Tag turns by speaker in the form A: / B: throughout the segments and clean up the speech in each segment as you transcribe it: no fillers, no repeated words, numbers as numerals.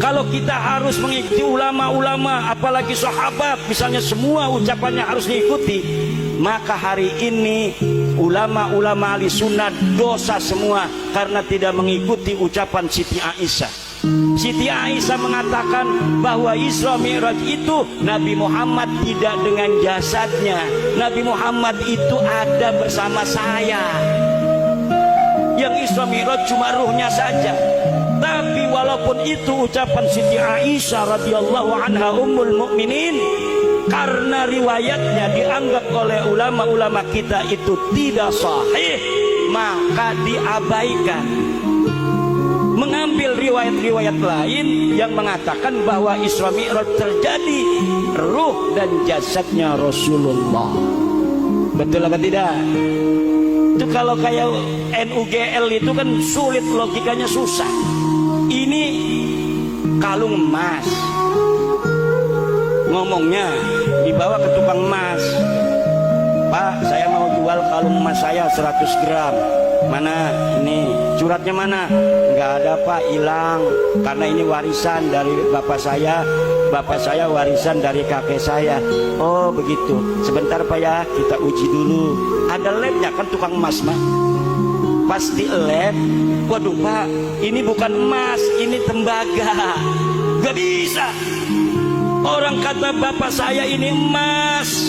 A: Kalau kita harus mengikuti ulama-ulama, apalagi sahabat, misalnya semua ucapannya harus diikuti, maka hari ini ulama-ulama ahli sunnah dosa semua karena tidak mengikuti ucapan Siti Aisyah. Siti Aisyah mengatakan bahwa Isra Mi'raj itu Nabi Muhammad tidak dengan jasadnya, Nabi Muhammad itu ada bersama saya. Yang Isra Mi'raj cuma ruhnya saja. Tapi walaupun itu ucapan Siti Aisyah radhiyallahu anha ummul mukminin, karena riwayatnya dianggap oleh ulama-ulama kita itu tidak sahih, maka diabaikan. Mengambil riwayat-riwayat lain yang mengatakan bahwa Isra Mi'raj terjadi ruh dan jasadnya Rasulullah. Betul apa tidak? Itu kalau kayak NUGL itu kan sulit, logikanya susah. Ini kalung emas, ngomongnya dibawa ke tukang emas, Pak, saya mau jual kalung emas saya 100 gram. Mana ini suratnya, mana? Nggak ada Pak, hilang. Karena ini warisan dari bapak saya warisan dari kakek saya. Oh begitu, sebentar Pak ya, kita uji dulu. Ada labnya kan tukang emas mah, pasti lab. Waduh Pak, ini bukan emas, ini tembaga. Gak bisa. Orang kata bapak saya ini emas,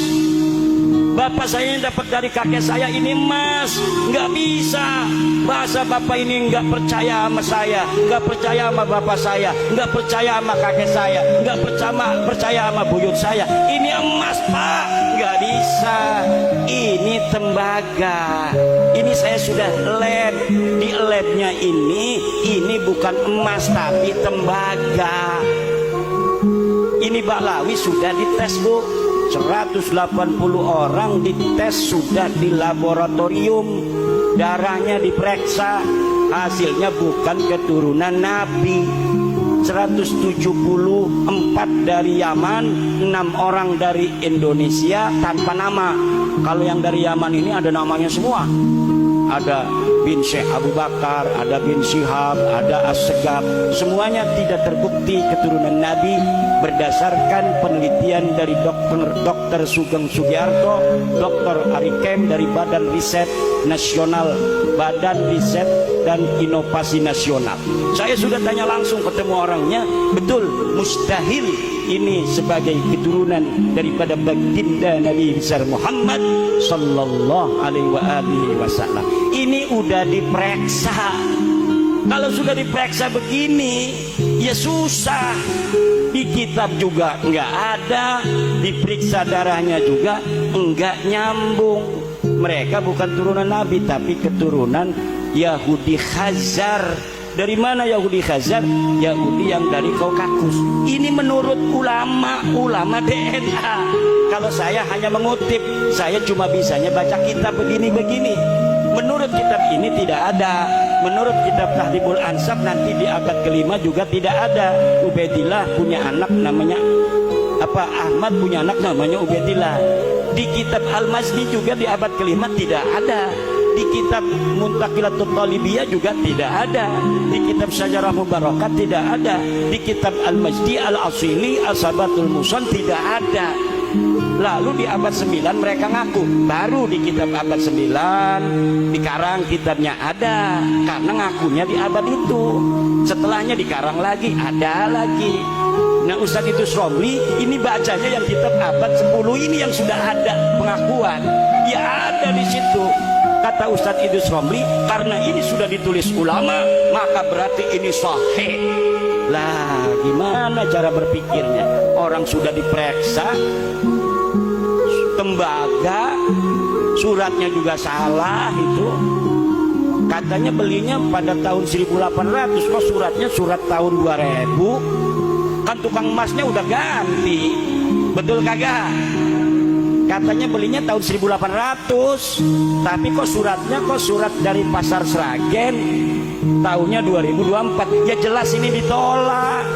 A: bapak saya yang dapat dari kakek saya ini emas. Nggak bisa. Bahasa bapak ini nggak percaya sama saya, nggak percaya sama bapak saya, nggak percaya sama kakek saya, nggak percaya sama buyut saya. Ini emas Pak, nggak bisa. Ini tembaga. Ini saya sudah lab. Di labnya ini bukan emas tapi tembaga. Ini Baklawi sudah dites Bu, 180 orang dites sudah di laboratorium, darahnya diperiksa, hasilnya bukan keturunan Nabi. 174 dari Yaman, 6 orang dari Indonesia tanpa nama. Kalau yang dari Yaman ini ada namanya semua. Ada bin Syekh Abu Bakar, ada bin Syihab, ada As-Segaf. Semuanya tidak terbukti keturunan Nabi berdasarkan penelitian dari Dr. Sugeng Sugiarto, Dr. Arikem dari Badan Riset Nasional, Badan Riset dan Inovasi Nasional. Saya sudah tanya langsung, ketemu orangnya, betul mustahil ini sebagai keturunan daripada baginda Nabi besar Muhammad sallallahu alaihi wasallam. Ini udah diperiksa. Kalau sudah diperiksa begini, ya susah. Di kitab juga enggak ada, diperiksa darahnya juga enggak nyambung. Mereka bukan turunan Nabi tapi keturunan Yahudi Khazar. Dari mana Yahudi Khazar? Yahudi yang dari Kaukasus. Ini menurut ulama DNA. Kalau saya hanya mengutip, saya cuma bisanya baca kitab begini-begini. Menurut kitab ini tidak ada. Menurut kitab Tahdhibul Ansab nanti di abad kelima juga tidak ada. Ubaidillah punya anak namanya Ahmad punya anak namanya Ubaidillah. Di kitab Al-Mazdi juga di abad kelima tidak ada. Di kitab Muntaqilatul Talibiyah juga tidak ada. Di kitab Syajarah Mubarakah tidak ada. Di kitab Al-Majdi Al-Asili Al-Sabatul Musan tidak ada. Lalu di abad 9 mereka ngaku, baru di kitab abad 9 dikarang kitabnya ada, karena ngakunya di abad itu. Setelahnya dikarang lagi, ada lagi. Nah Ustadz Idrus Romli ini bacanya yang kitab abad 10 ini yang sudah ada pengakuan. Ya ada di situ. Kata Ustadz Idrus Romli, karena ini sudah ditulis ulama, maka berarti ini sahih. Lah gimana cara berpikirnya? Orang sudah diperiksa, tembaga, suratnya juga salah itu. Katanya belinya pada tahun 1800, kok suratnya surat tahun 2000. Kan tukang emasnya udah ganti. Betul kagak? Katanya belinya tahun 1800, tapi kok suratnya surat dari Pasar Sragen, tahunnya 2024. Ya jelas ini ditolak.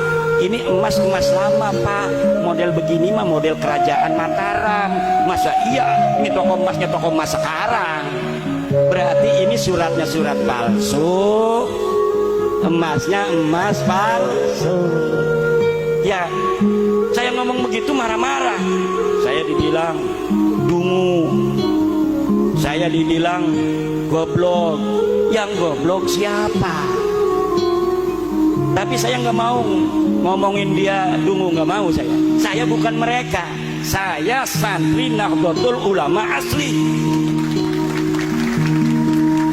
A: Ini emas lama Pak, model begini mah model kerajaan Mataram. Masa iya ini toko emasnya toko emas sekarang? Berarti ini suratnya surat palsu. emasnya emas palsu. Ya, saya ngomong begitu marah-marah. Saya dibilang dungu, saya dibilang goblok. Yang goblok siapa? Tapi saya nggak mau ngomongin dia dungu, nggak mau saya. Saya bukan mereka. Saya santri Nahdlatul Ulama asli.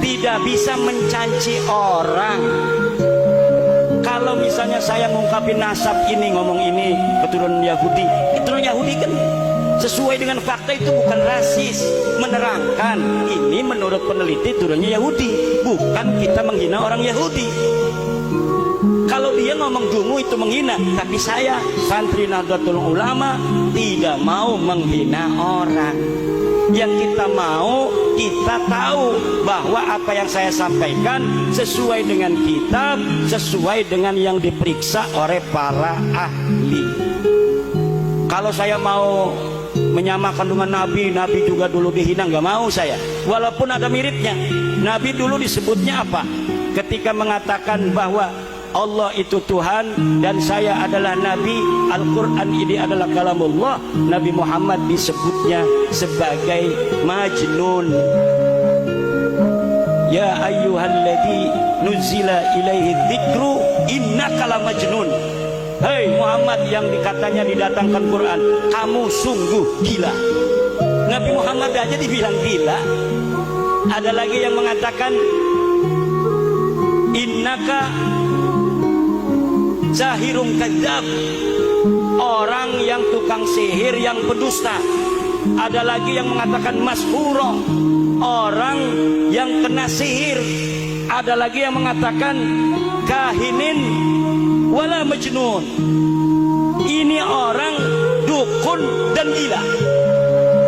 A: Tidak bisa mencaci orang. Kalau misalnya saya ngungkapin nasab ini, ngomong ini keturunan Yahudi, keturunan Yahudi kan sesuai dengan fakta itu bukan rasis. Menerangkan ini menurut peneliti turunnya Yahudi, bukan kita menghina orang Yahudi. Kalau dia ngomong dungu itu menghina, tapi saya santri Nahdlatul Ulama tidak mau menghina orang. Yang kita mau, kita tahu bahwa apa yang saya sampaikan sesuai dengan kitab, sesuai dengan yang diperiksa oleh para ahli. Kalau saya mau menyamakan dengan Nabi, Nabi juga dulu dihina, nggak mau saya. Walaupun ada miripnya. Nabi dulu disebutnya apa? Ketika mengatakan bahwa Allah itu Tuhan dan saya adalah Nabi, Al-Quran ini adalah kalamullah, Nabi Muhammad disebutnya sebagai majnun. Ya ayyuhalladzi nuzila ilaihi dzikru innaka la majnun. Hei Muhammad yang dikatanya didatangkan Quran, kamu sungguh gila. Nabi Muhammad aja dibilang gila. Ada lagi yang mengatakan innaka zahirun kadzab, orang yang tukang sihir, yang pendusta. Ada lagi yang mengatakan mashuro, orang yang kena sihir. Ada lagi yang mengatakan kahinin wala majnun, ini orang dukun dan gila.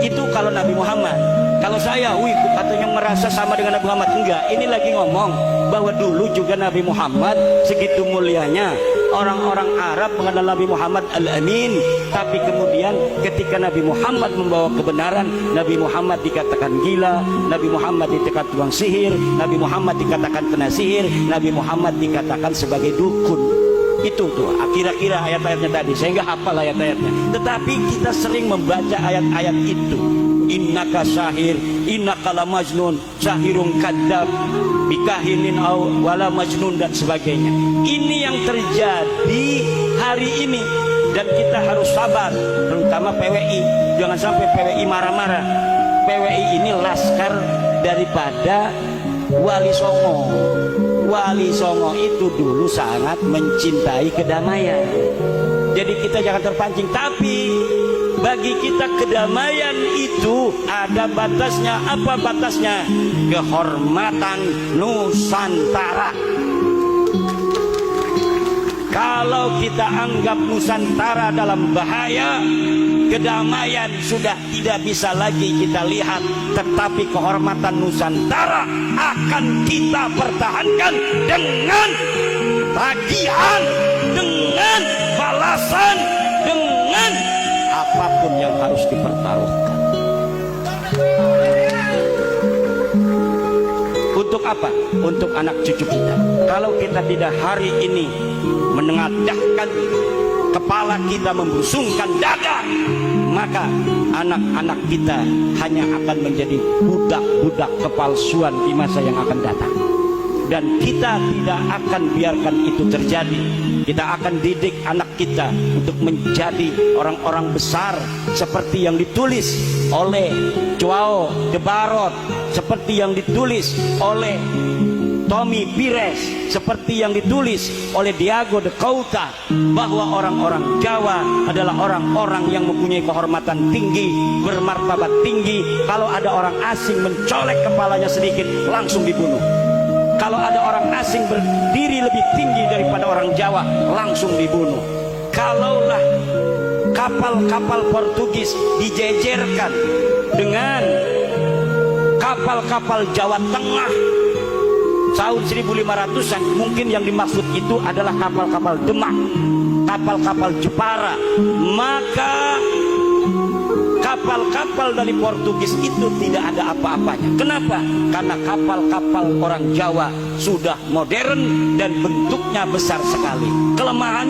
A: Itu kalau Nabi Muhammad. Kalau saya, katanya merasa sama dengan Nabi Muhammad. Enggak, ini lagi ngomong bahwa dulu juga Nabi Muhammad segitu mulianya. Orang-orang Arab mengenal Nabi Muhammad Al-Amin. Tapi kemudian ketika Nabi Muhammad membawa kebenaran, Nabi Muhammad dikatakan gila, Nabi Muhammad dikatakan tukang sihir, Nabi Muhammad dikatakan kena sihir, Nabi Muhammad dikatakan sebagai dukun. Itu tuh kira-kira ayat-ayatnya tadi. Saya nggak hafal ayat-ayatnya, tetapi kita sering membaca ayat-ayat itu. Innaka syahir, innaka la majnun, syahirun kadzab, bikahinin aw wala majnun dan sebagainya. Ini yang terjadi hari ini dan kita harus sabar, terutama PWI. Jangan sampai PWI marah-marah. PWI ini laskar daripada Wali Songo. Wali Songo itu dulu sangat mencintai kedamaian. Jadi kita jangan terpancing. Tapi bagi kita kedamaian itu ada batasnya. Apa batasnya? Kehormatan Nusantara. Kalau kita anggap Nusantara dalam bahaya, kedamaian sudah tidak bisa lagi kita lihat. Tetapi kehormatan Nusantara akan kita pertahankan dengan tagihan, dengan balasan, dengan apapun yang harus dipertaruhkan. Untuk apa? Untuk anak cucu kita. Kalau kita tidak hari ini menengadahkan kepala kita, membusungkan dada, maka anak-anak kita hanya akan menjadi budak-budak kepalsuan di masa yang akan datang. Dan kita tidak akan biarkan itu terjadi. Kita akan didik anak kita untuk menjadi orang-orang besar seperti yang ditulis oleh Joao de Barot, seperti yang ditulis oleh Tommy Pires, seperti yang ditulis oleh Diego de Couta, bahwa orang-orang Jawa adalah orang-orang yang mempunyai kehormatan tinggi, bermartabat tinggi. Kalau ada orang asing mencolek kepalanya sedikit, langsung dibunuh. Kalau ada orang asing berdiri lebih tinggi daripada orang Jawa, langsung dibunuh. Kalaulah kapal-kapal Portugis dijejerkan dengan kapal-kapal Jawa Tengah tahun 1500-an, mungkin yang dimaksud itu adalah kapal-kapal Demak, kapal-kapal Jepara, maka kapal-kapal dari Portugis itu tidak ada apa-apanya. Kenapa? Karena kapal-kapal orang Jawa sudah modern dan bentuknya besar sekali. Kelemahan